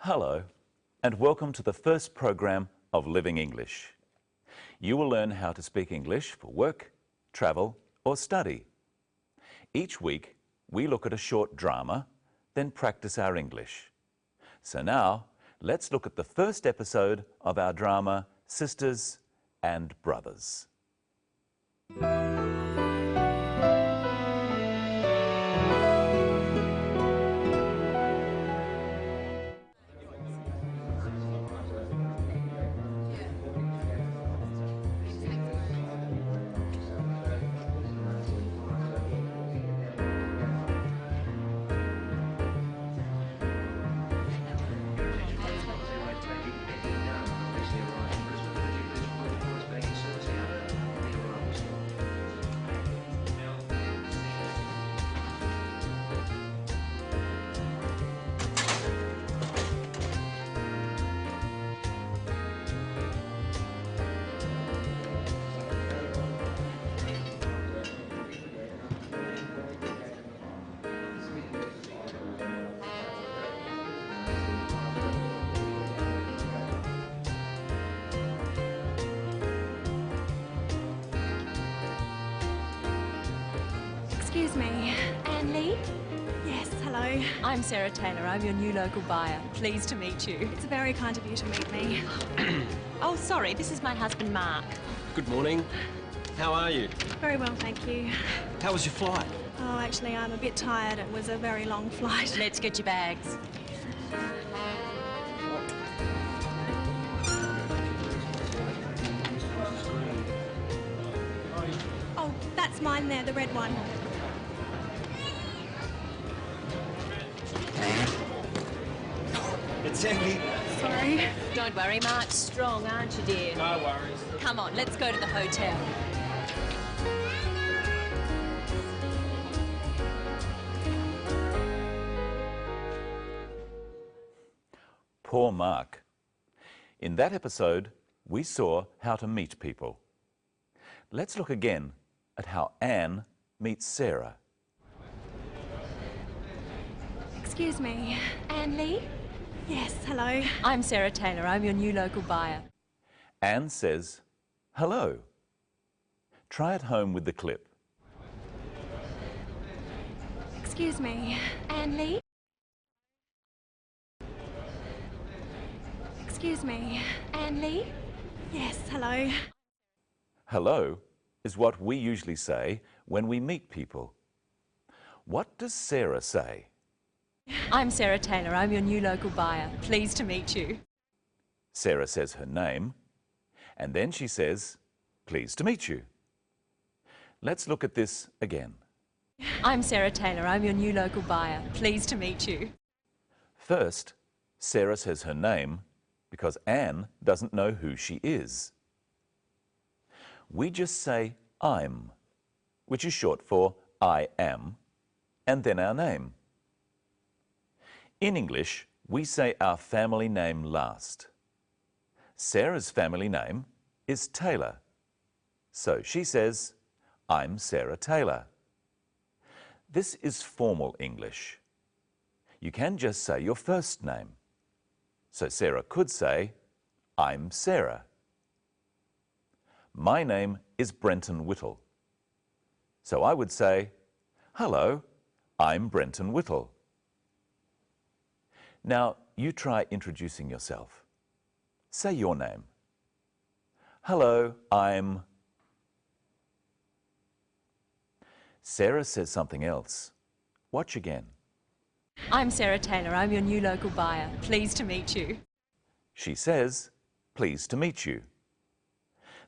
Hello, and welcome to the first program of Living English. You will learn how to speak English for work, travel, or study. Each week, we look at a short drama, then practice our English. So now, let's look at the first episode of our drama, Sisters and Brothers. Excuse me, Anne Lee? Yes, hello. I'm Sarah Taylor. I'm your new local buyer. Pleased to meet you. It's very kind of you to meet me. Oh, sorry, this is my husband, Mark. Good morning. How are you? Very well, thank you. How was your flight? Oh, actually, I'm a bit tired. It was a very long flight. Let's get your bags. Oh, that's mine there, the red one. It's Emily. Sorry. Don't worry, Mark's strong, aren't you, dear? No worries. Come on, let's go to the hotel. Poor Mark. In that episode, we saw how to meet people. Let's look again at how Anne meets Sarah. Excuse me, Anne Lee? Yes, hello. I'm Sarah Taylor. I'm your new local buyer. Anne says, hello. Try it home with the clip. Excuse me, Anne Lee? Excuse me, Anne Lee? Yes, hello. Hello is what we usually say when we meet people. What does Sarah say? I'm Sarah Taylor. I'm your new local buyer. Pleased to meet you. Sarah says her name, and then she says, pleased to meet you. Let's look at this again. I'm Sarah Taylor. I'm your new local buyer. Pleased to meet you. First, Sarah says her name because Anne doesn't know who she is. We just say I'm, which is short for I am, and then our name. In English, we say our family name last. Sarah's family name is Taylor. So she says, I'm Sarah Taylor. This is formal English. You can just say your first name. So Sarah could say, I'm Sarah. My name is Brenton Whittle. So I would say, hello, I'm Brenton Whittle. Now, you try introducing yourself. Say your name. Hello, I'm... Sarah says something else. Watch again. I'm Sarah Taylor. I'm your new local buyer. Pleased to meet you. She says, pleased to meet you.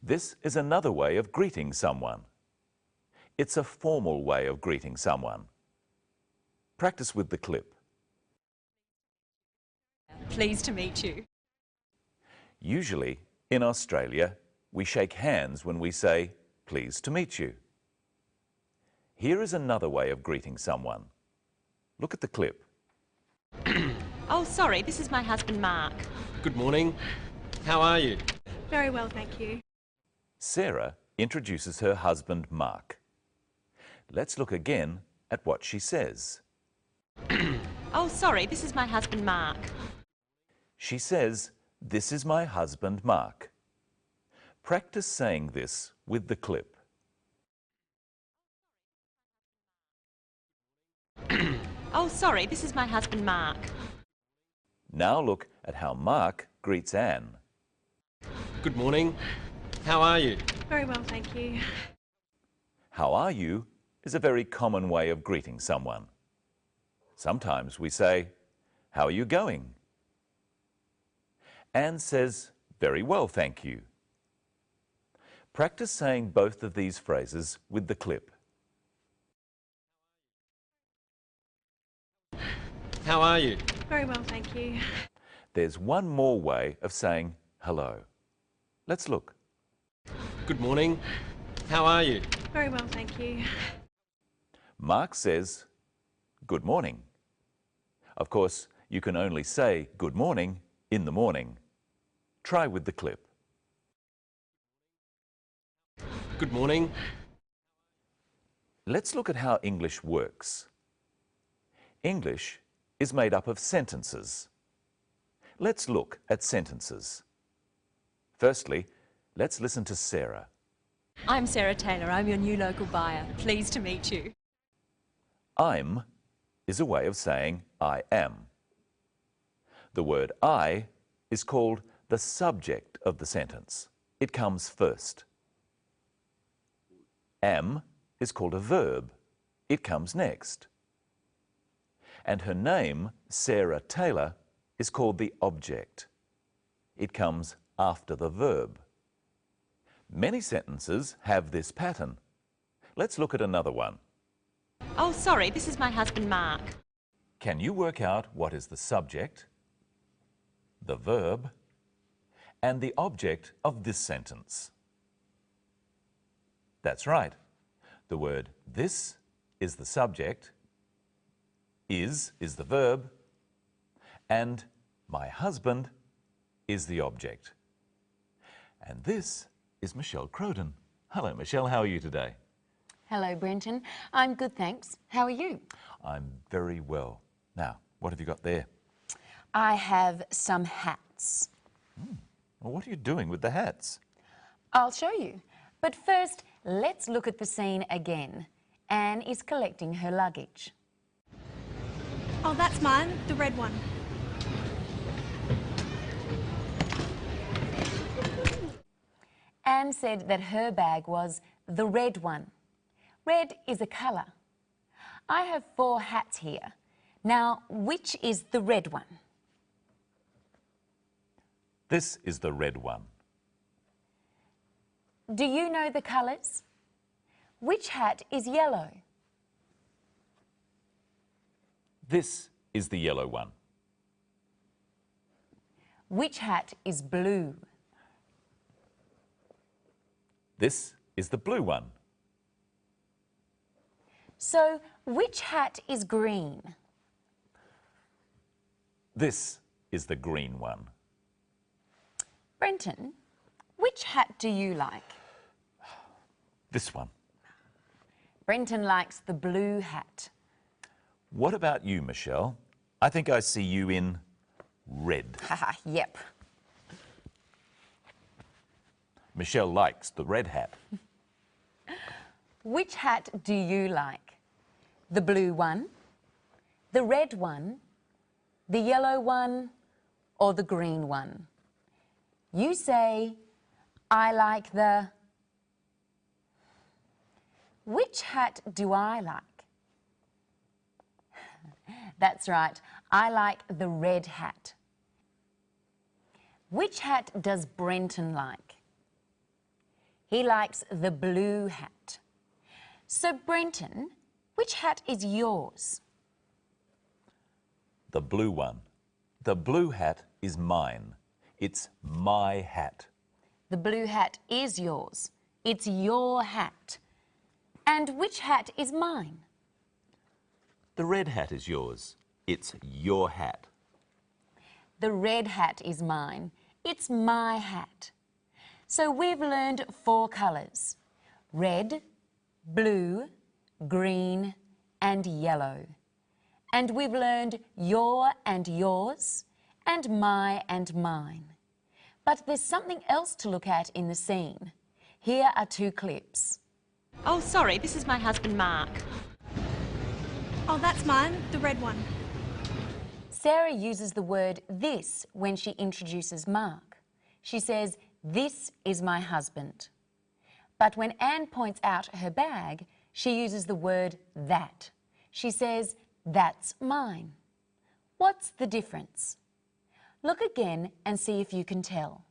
This is another way of greeting someone. It's a formal way of greeting someone. Practice with the clip. Pleased to meet you. Usually, in Australia, we shake hands when we say, pleased to meet you. Here is another way of greeting someone. Look at the clip. Oh, sorry, this is my husband, Mark. Good morning. How are you? Very well, thank you. Sarah introduces her husband, Mark. Let's look again at what she says. Oh, sorry, this is my husband, Mark. She says, "This is my husband, Mark." Practice saying this with the clip. Oh, sorry, this is my husband, Mark. Now look at how Mark greets Anne. Good morning. How are you? Very well, thank you. How are you is a very common way of greeting someone. Sometimes we say, "How are you going?" Anne says, "Very well, thank you." Practice saying both of these phrases with the clip. How are you? Very well, thank you. There's one more way of saying hello. Let's look. Good morning. How are you? Very well, thank you. Mark says, "Good morning." Of course, you can only say good morning in the morning. Try with the clip. Good morning. Let's look at how English works. English is made up of sentences. Let's look at sentences. Firstly, let's listen to Sarah. I'm Sarah Taylor. I'm your new local buyer. Pleased to meet you. I'm is a way of saying I am. The word I is called the subject of the sentence. It comes first. Am is called a verb. It comes next. And her name, Sarah Taylor, is called the object. It comes after the verb. Many sentences have this pattern. Let's look at another one. Oh, sorry, this is my husband, Mark. Can you work out what is the subject, the verb, and the object of this sentence? That's right. The word this is the subject, is the verb, and my husband is the object. And this is Michelle Crowden. Hello, Michelle. How are you today? Hello, Brenton. I'm good, thanks. How are you? I'm very well. Now, what have you got there? I have some hats. Well, what are you doing with the hats? I'll show you. But first, let's look at the scene again. Anne is collecting her luggage. Oh, that's mine, the red one. Anne said that her bag was the red one. Red is a colour. I have 4 hats here. Now, which is the red one? This is the red one. Do you know the colours? Which hat is yellow? This is the yellow one. Which hat is blue? This is the blue one. So, which hat is green? This is the green one. Brenton, which hat do you like? This one. Brenton likes the blue hat. What about you, Michelle? I think I see you in red. Haha, yep. Michelle likes the red hat. Which hat do you like? The blue one, the red one, the yellow one, or the green one? You say, I like the... Which hat do I like? That's right, I like the red hat. Which hat does Brenton like? He likes the blue hat. So, Brenton, which hat is yours? The blue one. The blue hat is mine. It's my hat. The blue hat is yours. It's your hat. And which hat is mine? The red hat is yours. It's your hat. The red hat is mine. It's my hat. So we've learned 4 colours: red, blue, green and yellow. And we've learned your and yours and my and mine. But there's something else to look at in the scene. Here are 2 clips. Oh, sorry, this is my husband, Mark. Oh, that's mine, the red one. Sarah uses the word this when she introduces Mark. She says, "This is my husband." But when Anne points out her bag, she uses the word that. She says, "That's mine." What's the difference? Look again and see if you can tell.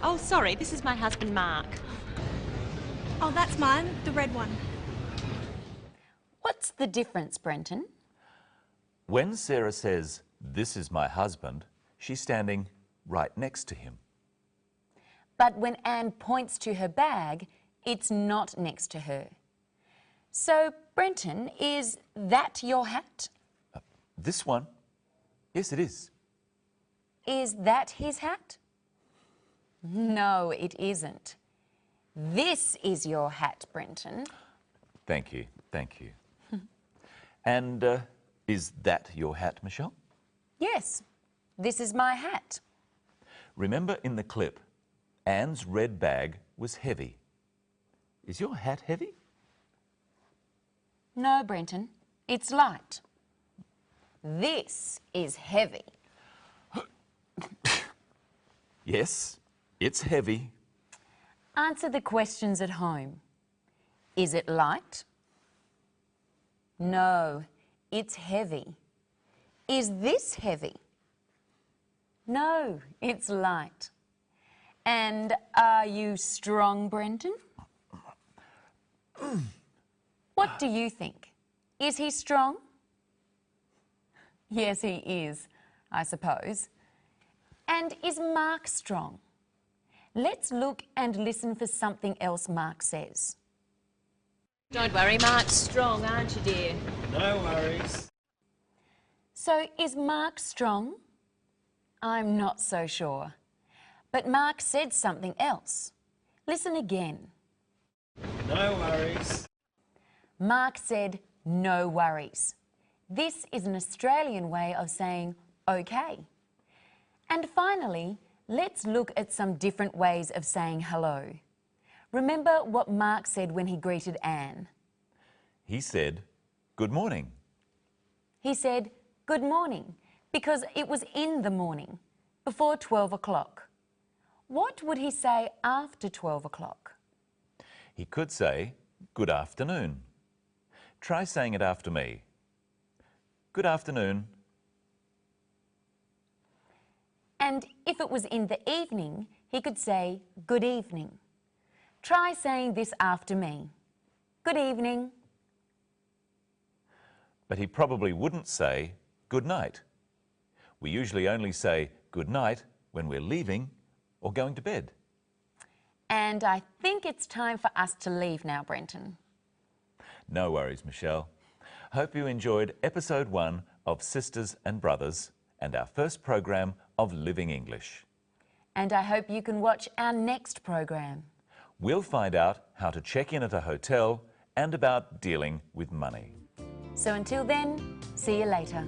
Oh, sorry, this is my husband, Mark. Oh, that's mine, the red one. What's the difference, Brenton? When Sarah says, "This is my husband," she's standing right next to him. But when Anne points to her bag, it's not next to her. So, Brenton, is that your hat? This one? Yes, it is. Is that his hat? No, it isn't. This is your hat, Brenton. Thank you, thank you. And is that your hat, Michelle? Yes, this is my hat. Remember in the clip, Anne's red bag was heavy. Is your hat heavy? No, Brenton, it's light. This is heavy. Yes, it's heavy. Answer the questions at home. Is it light? No, it's heavy. Is this heavy? No, it's light. And are you strong, Brenton? What do you think? Is he strong? Yes, he is, I suppose. And is Mark strong? Let's look and listen for something else Mark says. Don't worry, Mark's strong, aren't you, dear? No worries. So, is Mark strong? I'm not so sure. But Mark said something else. Listen again. No worries. Mark said, "No worries." This is an Australian way of saying okay. And finally, let's look at some different ways of saying hello. Remember what Mark said when he greeted Anne. He said, "Good morning." He said, "Good morning," because it was in the morning, before 12 o'clock. What would he say after 12 o'clock? He could say, "Good afternoon." Try saying it after me. Good afternoon. And if it was in the evening, he could say, "Good evening." Try saying this after me. Good evening. But he probably wouldn't say, "Good night." We usually only say good night when we're leaving or going to bed. And I think it's time for us to leave now, Brenton. No worries, Michelle. Hope you enjoyed episode 1 of Sisters and Brothers and our first program of Living English. And I hope you can watch our next program. We'll find out how to check in at a hotel and about dealing with money. So until then, see you later.